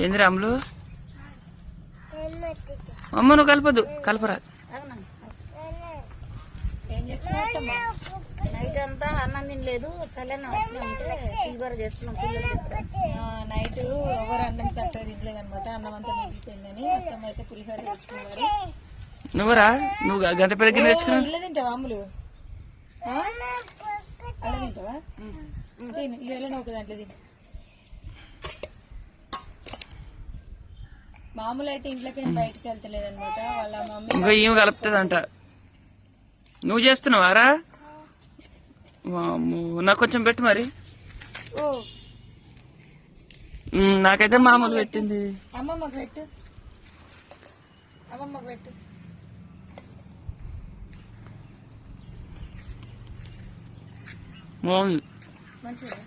ఏంది రాములు? అమ్మ నువ్వు కలపదు, కలపరా. ఏం చేస్తున్నా? నైట్ అంతా అన్నం తినలేదు, సలైన అవసరం ఉంటే ఫీవర్ చేస్తున్నాం పిల్లలు. నైట్ ఎవరు అన్నం చక్కగా తినలేదు అనమాట, అన్నం అంతా మిగిలిపోయిందని మొత్తం అయితే పులిహోర చేసుకున్నారు. నువ్వురా, నువ్వు గంట పెద్ద గిన్నె తెచ్చుకున్నావు. ఇల్లు తింటావా అమ్ములు? అలా తింటావా? తిను, ఇవాళ ఒక దాంట్లో తిను. మామూలు అయితే ఇంట్లోకి బయటకు వెళ్తలేదనమాట వాళ్ళ మమ్మీ. ఇంకా ఏమి కలుపుతుందంట. నువ్వు చేస్తున్నావారా? నాకు కొంచెం పెట్టు మరి. నాకైతే మామూలు పెట్టింది. అమ్మమ్మకు పెట్టు, అమ్మమ్మకు పెట్టు. బాగుంది మంచిగా